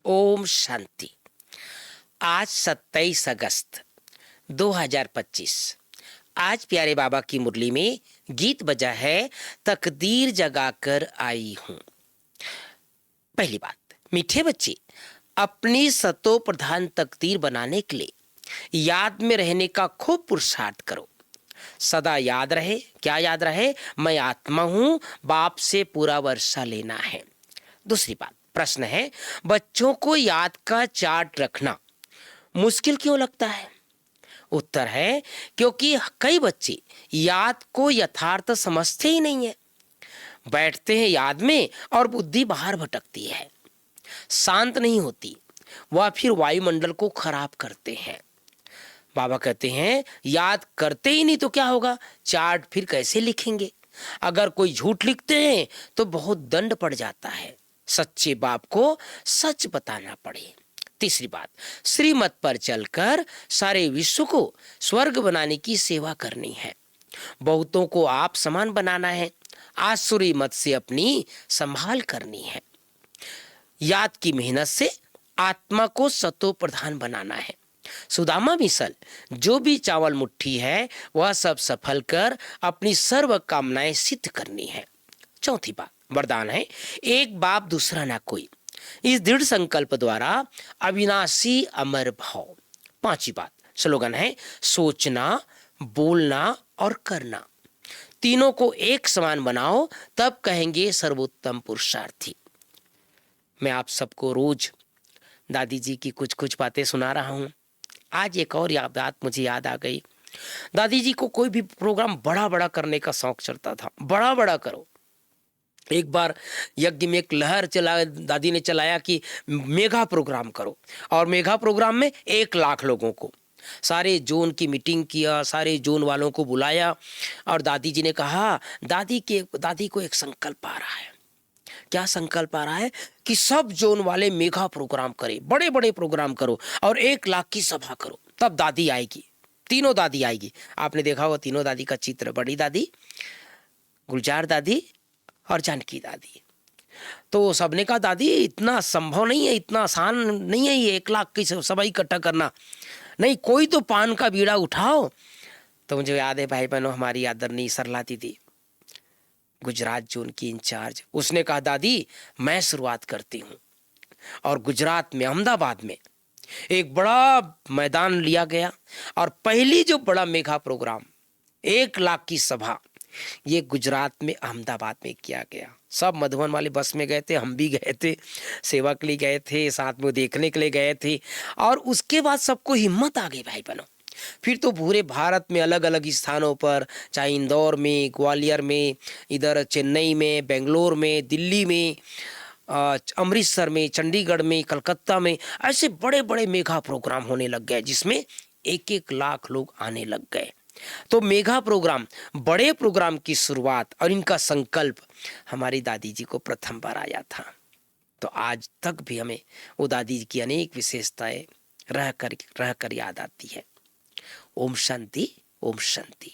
ओम शांति। आज 27 अगस्त 2025। आज प्यारे बाबा की मुरली में गीत बजा है, तकदीर जगाकर आई हूं। पहली बात, मीठे बच्चे, अपनी सतो प्रधान तकदीर बनाने के लिए याद में रहने का खूब पुरुषार्थ करो। सदा याद रहे, क्या याद रहे? मैं आत्मा हूं, बाप से पूरा वर्षा लेना है। दूसरी बात, प्रश्न है, बच्चों को याद का चार्ट रखना मुश्किल क्यों लगता है? उत्तर है, क्योंकि कई बच्चे याद को यथार्थ समझते ही नहीं है। बैठते हैं याद में और बुद्धि बाहर भटकती है, शांत नहीं होती। वह फिर वायुमंडल को खराब करते हैं। बाबा कहते हैं, याद करते ही नहीं तो क्या होगा? चार्ट फिर कैसे लिखेंगे? अगर कोई झूठ लिखते हैं तो बहुत दंड पड़ जाता है। सच्चे बाप को सच बताना पड़े। तीसरी बात, श्रीमत पर चलकर सारे विश्व को स्वर्ग बनाने की सेवा करनी है। बहुतों को आप समान बनाना है। आसुरी मत से अपनी संभाल करनी है। याद की मेहनत से आत्मा को सतो प्रधान बनाना है। सुदामा मिसल, जो भी चावल मुट्ठी है वह सब सफल कर अपनी सर्व कामनाएं सिद्ध करनी है। चौथी बात, वरदान है, एक बाप दूसरा ना कोई। इस दृढ़ संकल्प द्वारा अविनाशी अमर भाव। पांचवी बात, स्लोगन है, सोचना, बोलना और करना तीनों को एक समान बनाओ, तब कहेंगे सर्वोत्तम पुरुषार्थी। मैं आप सबको रोज दादी जी की कुछ कुछ बातें सुना रहा हूं। आज एक और बात मुझे याद आ गई। दादी जी को कोई भी प्रोग्राम बड़ा बड़ा करने का शौक चलता था, बड़ा बड़ा करो। एक बार यज्ञ में एक लहर चला, दादी ने चलाया कि मेगा प्रोग्राम करो, और मेगा प्रोग्राम में 1 लाख लोगों को, सारे जोन की मीटिंग किया, सारे जोन वालों को बुलाया। और दादी जी ने कहा, दादी को एक संकल्प आ रहा है। क्या संकल्प आ रहा है? कि सब जोन वाले मेगा प्रोग्राम करें, बड़े बड़े प्रोग्राम करो और 1 लाख की सभा करो, तब दादी आएगी, तीनों दादी आएगी। आपने देखा होगा तीनों दादी का चित्र, बड़ी दादी, गुलजार दादी और जानकी दादी। तो सबने कहा, दादी इतना संभव नहीं है, इतना आसान नहीं है ये 1 लाख की सभा इकट्ठा करना। नहीं, कोई तो पान का बीड़ा उठाओ। तो मुझे याद है भाई बहनों, हमारी आदरणीय सरला दीदी, गुजरात जोन की इंचार्ज, उसने कहा, दादी मैं शुरुआत करती हूँ। और गुजरात में अहमदाबाद में एक बड़ा मैदान लिया गया और पहली जो बड़ा मेगा प्रोग्राम 1 लाख की सभा, ये गुजरात में अहमदाबाद में किया गया। सब मधुबन वाले बस में गए थे, हम भी गए थे, सेवा के लिए गए थे, साथ में देखने के लिए गए थे। और उसके बाद सबको हिम्मत आ गई भाई बहनों। फिर तो पूरे भारत में अलग अलग स्थानों पर, चाहे इंदौर में, ग्वालियर में, इधर चेन्नई में, बेंगलोर में, दिल्ली में, अमृतसर में, चंडीगढ़ में, कलकत्ता में, ऐसे बड़े बड़े मेगा प्रोग्राम होने लग गए जिसमें 1-1 लाख लोग आने लग गए। तो मेगा प्रोग्राम, बड़े प्रोग्राम की शुरुआत और इनका संकल्प हमारी दादी जी को प्रथम बार आया था। तो आज तक भी हमें वो दादी जी की अनेक विशेषताएं रह कर याद आती है। ओम शांति, ओम शांति।